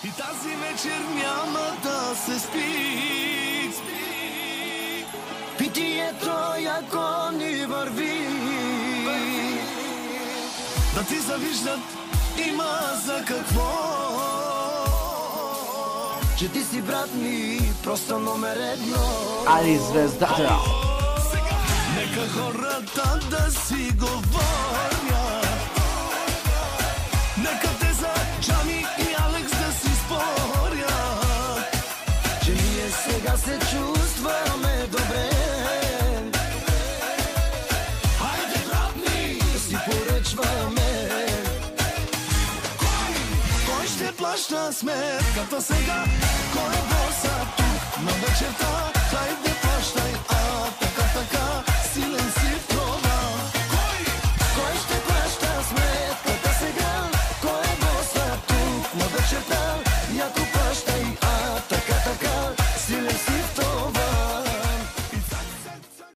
И тази вечер няма да се спи. Питието яко ни върви. Да ти завиждат има за какво. Че ти си брат ми, просто номер едно. Али звездата. Нека хората да си говорят. Нека те за Джами и Алекс да си спорят. Че ние сега се чувстваме добре. Хайде, брат ми, Да си поръчваме. кой ще плаща сметката сега? Кой е боса тук на вечерта? Хайде, плащай, а